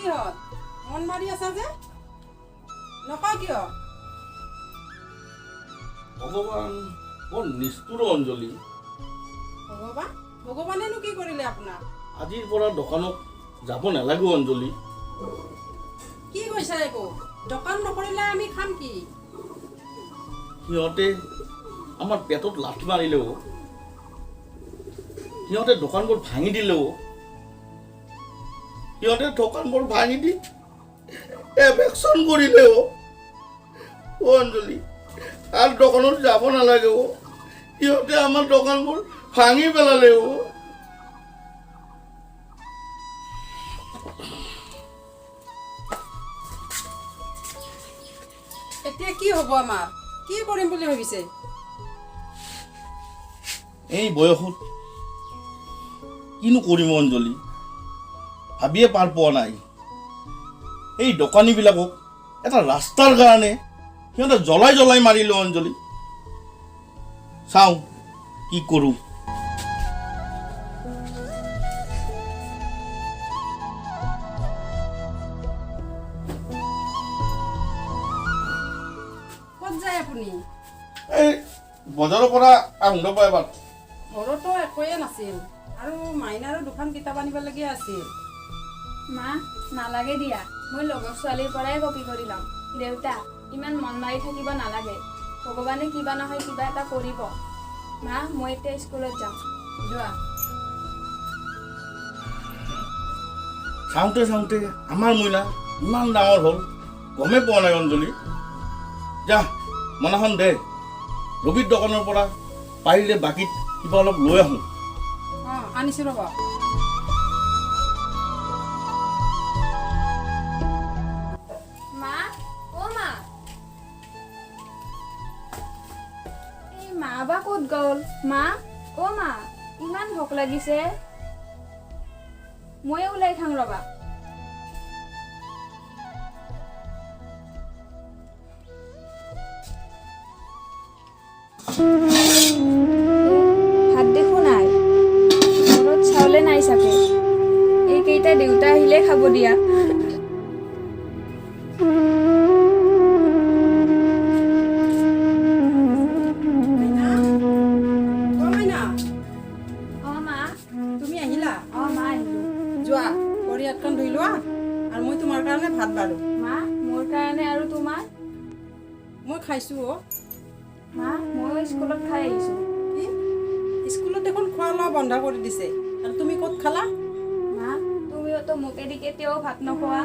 কি হ'ল মন মাৰি আছা যে নকওঁ কিয় ভগৱান বৰ নিষ্ঠুৰ অঞ্জলি ভগৱানেনো কি কৰিলে আপোনাক আজিৰ পৰা দোকানত যাব নালাগে অঞ্জলি কি কৈছা একো দোকান নকৰিলে আমি খাম কি সিহঁতে আমাৰ পেটত লাঠি মাৰিলেও সিহঁতে দোকানবোৰ ভাঙি দিলেও সিহঁতে দোকানবোৰ ভাঙি দি এভেকশ্যন কৰিলেও অঞ্জলি আৰু দোকানত যাব নালাগে সিহঁতে আমাৰ দোকানবোৰ ভাঙি পেলালেও এতিয়া কি হ'ব আমাৰ কি কৰিম বুলি ভাবিছে এই বয়সত কিনো কৰিম অঞ্জলি ভাবিয়ে পাৰ পোৱা নাই এই দোকানীবিলাকক এটা ৰাস্তাৰ কাৰণে সিহঁতে জ্বলাই জ্বলাই মাৰিলে অঞ্জলি চাওঁ কি কৰোঁ ক'ত যায় আপুনি এই বজাৰৰ পৰা আহোঁ ৰ'বা এবাৰ ঘৰতো একোৱে নাছিল আৰু মাইনাৰো দুখন কিতাপ আনিবলগীয়া আছিল মা নালাগে দিয়া মই লগৰ ছোৱালীৰ পৰাই কপি কৰি ল'ম দেউতা ইমান মন মাৰি থাকিব নালাগে ভগৱানে কিবা নহয় কিবা এটা কৰিব মা মই এতিয়া স্কুলত যাম যোৱা চাওঁতে চাওঁতে আমাৰ মইনা ইমান ডাঙৰ হ'ল গমেই পোৱা নাই অঞ্জলি যা মনাখন দে ৰবিৰ দোকানৰ পৰা পাৰিলে বাকীত কিবা অলপ লৈ আহোঁ আনিছোঁ ৰ'ব মা অ মা এই মা বা ক'ত গ'ল মা অ মা ইমান ভোক লাগিছে ময়ে ওলাই খাওঁ ৰবা ভাত দেখো নাই ঘৰত চাউলে নাই চাগে এইকেইটা দেউতা আহিলে খাব দিয়া মাইনা অ মা তুমি আহিলা অ মা আহিলো যোৱা ভৰি হাতখন ধুই লোৱা আৰু মই তোমাৰ কাৰণে ভাত বাঢ়ো মা মোৰ কাৰণে আৰু তোমাৰ মই খাইছোঁ মা ময়ো স্কুলত খাই আহিছো কি স্কুলত দেখোন খোৱা লোৱা বন্ধ কৰি দিছে আৰু তুমি ক'ত খালা মা তুমিওতো মোকেদি কেতিয়াও ভাত নোখোৱা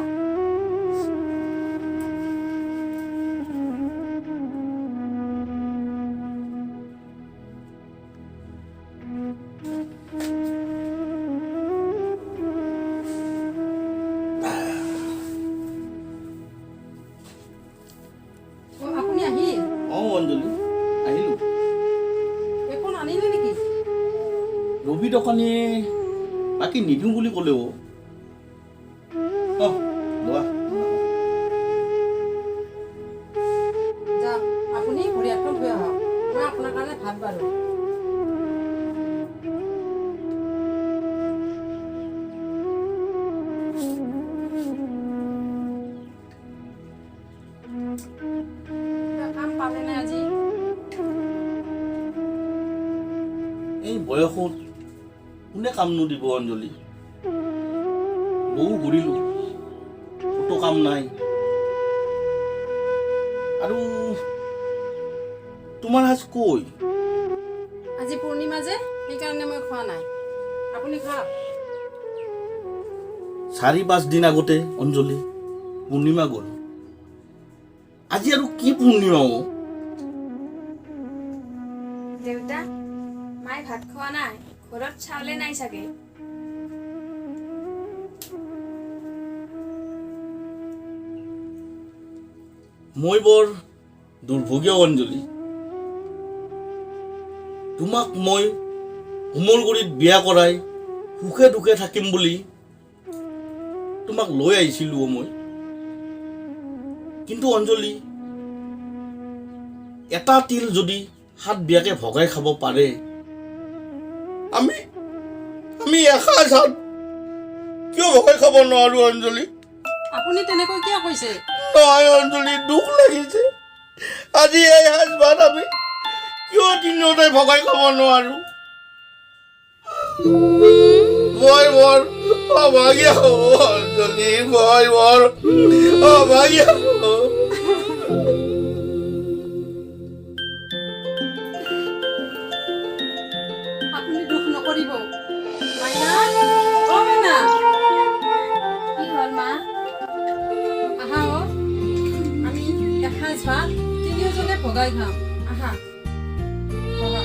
আপুনি আহিল অঞ্জলি আহিলোঁ একো নানিলে নেকি ৰবি দোকানীয়ে বাকী নিদিওঁ বুলি ক'লেও লোৱা যাওক আপুনি ভৰি হাতখন ধুই আহক মই আপোনাৰ কাৰণে ভাত বাঢ়ো কাম পালে নে আজি এই বয়সত কোনে কাম নোদিব অঞ্জলি বহু ঘূৰিলোঁ ক'তো কাম নাই আৰু তোমাৰ সাজ কৈ আজি পূৰ্ণিমা যে সেইকাৰণে মই খোৱা নাই আপুনি খাওক 4-5 দিন আগতে অঞ্জলি পূৰ্ণিমা গ'ল আজি আৰু কি পূৰ্ণিমা দেউতা মায়ে ভাত খোৱা নাই ঘৰত চাউলে নাই চাগে মই বৰ দুৰ্ভগীয়া অঞ্জলি তোমাক মই হোমলগুৰিত বিয়া কৰাই সুখে দুখে থাকিম বুলি তোমাক লৈ আহিছিলোঁ মই কিন্তু অঞ্জলি এটা তিল যদি 7 বিয়াকে ভগাই খাব পাৰে আমি এসাঁজ ভাত কিয় ভগাই খাব নোৱাৰো অঞ্জলি আপুনি তেনেকৈ কিয় কৈছে? নহয় অঞ্জলি, দুখ লাগিছে। আজি এই সাজ ভাত আমি কিয় তিনিওটাই ভগাই খাব নোৱাৰো? মই বৰ অভাগীয়া হ'ব অঞ্জলি, মই বৰ অভাগীয়া হ'ব। আপুনি দুখ নকৰিব। মাইনা, অ মাইনা, কি হ'ল মা? আহা অ, আমি এসাঁজ ভাত তিনিওজনে ভগাই খাম। আহা বহা।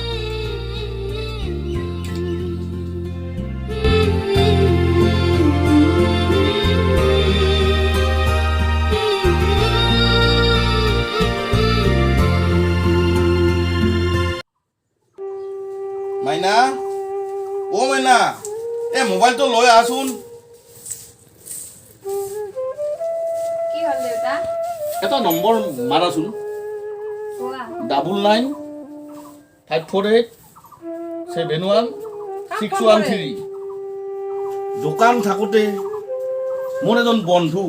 মাইনা, অ মাইনা, এই মোবাইলটো লৈ আহচোন। কি হ'ল দেউতা? এটা নম্বৰ মাৰাচোন। কোৱা। 9958716113। দোকান থাকোঁতে মোৰ এজন বন্ধু,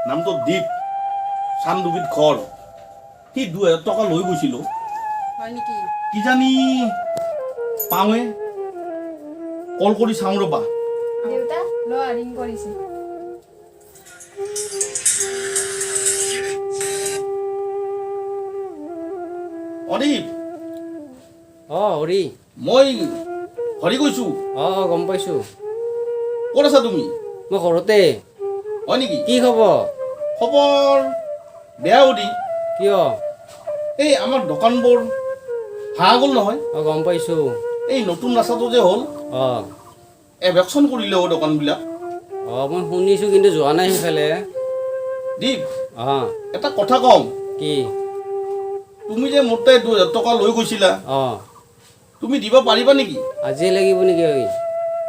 নামটো দীপ, চান্দুবিত ঘৰ, সি 2000 টকা লৈ গৈছিলোঁ। হয় নেকি? কিজানি পাওঁৱে, কল কৰি চাওঁ ৰ'বা। দেউতা লোৱা, ৰিং কৰিছে। অদীপ, হৰি। মই হৰি কৈছোঁ। গম পাইছোঁ। ক'ত আছা তুমি? মই ঘৰতে। হয় নেকি? কি খবৰ? খবৰ বেয়া অদীপ। কিয়? এই আমাৰ দোকানবোৰ ভাঙা গ'ল নহয়। গম পাইছোঁ। এই নতুন ৰাস্তাটো যে হ'ল, এভেকশ্যন কৰিলে দোকানবিলাক। মই শুনিছোঁ কিন্তু যোৱা নাই সেইফালে। দীপ, এটা কথা কম। কি? তুমি যে মোৰ তাই 2000 টকা লৈ গৈছিলা, তুমি দিব পাৰিবা নেকি? আজি লাগিব নেকি?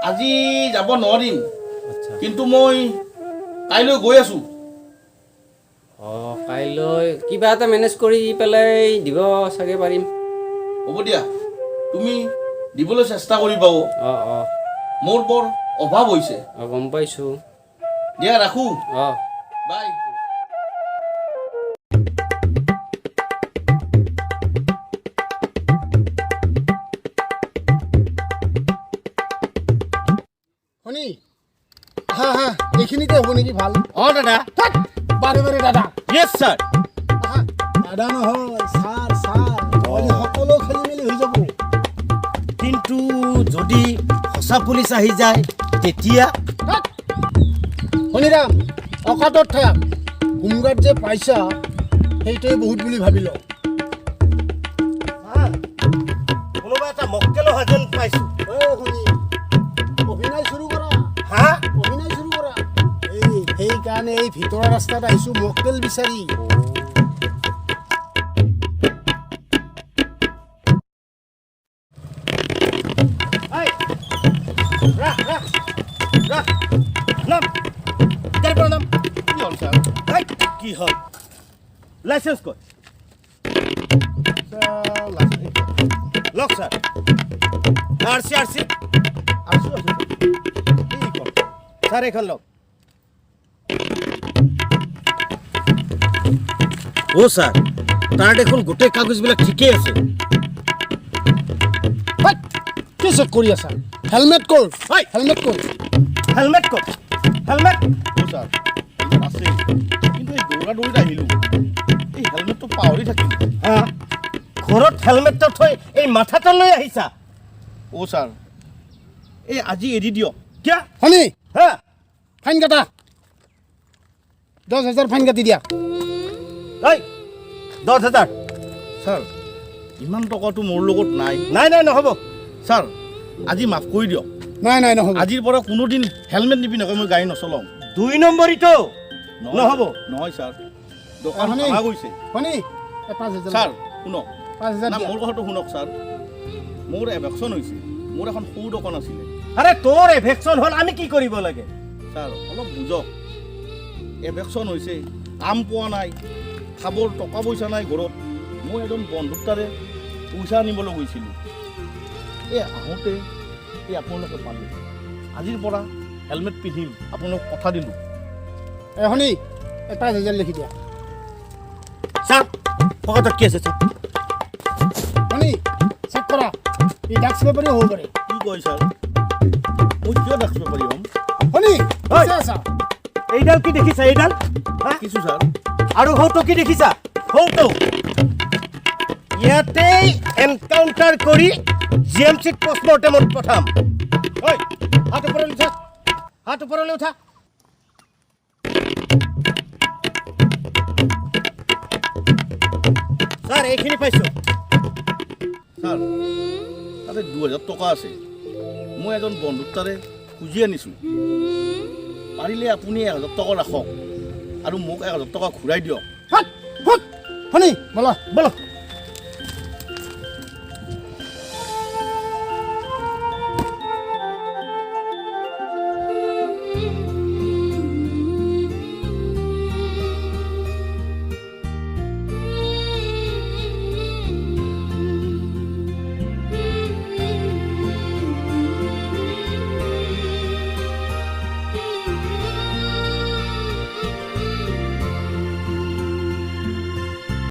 আজি যাব নোৱাৰিম, আচ্ছা। কিন্তু মই কাইলৈ গৈ আছোঁ। কাইলৈ কিবা এটা মেনেজ কৰি পেলাই দিব চাগে পাৰিম। হ'ব দিয়া, তুমি দিবলৈ চেষ্টা কৰিবা। মোৰ বৰ অভাৱ হৈছে। গম পাইছোঁ। দিয়া ৰাখোঁ। বাই। শুনি হা হা এইখিনিতে হ'ব নেকি? ভাল। দাদা। বাৰে বাৰে দাদা। য়েছ ছাৰ। দাদা নহয়, ছাৰ ছাৰ। সকলো খেলি মেলি হৈ যাব। কিন্তু যদি সঁচা পুলিচ আহি যায় তেতিয়া? শুনিৰাম, অকাতত থাক। হোমগাৰ্ড যে পাইছা সেইটোৱে বহুত বুলি ভাবি ল। কোনোবা এটা মক্কেলো যেন পাইছোঁ। শুনি অভিনয় চুৰু কৰা। অভিনয় চুৰু কৰা। সেইকাৰণে এই ভিতৰৰ ৰাস্তাত আহিছোঁ মক্কেল বিচাৰি। কি হ'ল? লাইচেন্স ক'ত? লওক ছাৰ। আৰচি ছাৰ এইখন লওক। ছাৰ, তাৰ দেখোন গোটেই কাগজবিলাক ঠিকেই আছে। কি চেক কৰি আছা? হেলমেট ক'ৰ? হেলমেট ক'ৰ? হেলমেট ক'ত? হেলমেট ছাৰ আছে, কিন্তু এই দৌৰা দৌৰিত আহিলোঁ, এই হেলমেটটো পাহৰি থাকিলোঁ। ঘৰত হেলমেটটো থৈ এই মাথাটো লৈ আহিছা? ছাৰ, এই আজি এৰি দিয়ক। কিয়? শুনি ফাইন কাটা। 10,000 ফাইন কাটি দিয়া। 10,000। ছাৰ, ইমান টকাটো মোৰ লগত নাই। নাই নহ'ব। ছাৰ, আজি মাফ কৰি দিয়ক। নাই নহ'ব। আজিৰ পৰা কোনোদিন হেলমেট নিপিন্ধাকৈ মই গাড়ী নচলাওঁ। 2 নম্বৰীটো নহ'ব। নহয় ছাৰ, দোকান শুনি ভাঙা গৈছে। শুনি 5,000। ছাৰ শুনক, 5,000 না মোৰ কথাটো শুনক ছাৰ। মোৰ এভেকশ্যন হৈছে। মোৰ এখন সৰু দোকান আছিলে। আৰে তোৰ এভেকশ্যন হ'ল, আমি কি কৰিব লাগে? ছাৰ অলপ বুজক। এভেকশ্যন হৈছে, কাম পোৱা নাই, খাবৰ টকা পইচা নাই ঘৰত। মই এজন বন্ধুক তাৰে পইচা আনিবলৈ গৈছিলোঁ। এই আহোঁতে আপোনালোকে পালে। আজিৰ পৰা হেলমেট পিন্ধিম, আপোনালোক কথা দিলোঁ। শুনি এটা ৰেজাল্ট লিখি দিয়া ছাৰ পকেটত কি আছে ছাৰ শুনি চেক কৰা এই ডাক্স পেপাৰে হ'ব পাৰে কি কয় ছাৰ মই কিয় ডাক্স পেপাৰী হ'ম শুনি ঐ। আছা এইডাল কি দেখিছা এইডাল হা? কিছু ছাৰ আৰু সৌটো কি দেখিছা সৌটো ইয়াতেই এনকাউণ্টাৰ কৰি জি এম চিত পষ্টমৰ্টেমত পঠাম ঐ হাত ওপৰলৈ উঠা হাত ওপৰলৈ উঠা ছাৰ এইখিনি পাইছোঁ ছাৰ তাতে 2000 টকা আছে মই এজন বন্ধুৰ তাৰে খুজি আনিছোঁ পাৰিলে আপুনি 1000 টকা ৰাখক আৰু মোক 1000 টকা ঘূৰাই দিয়ক শুনি বলা ব'লক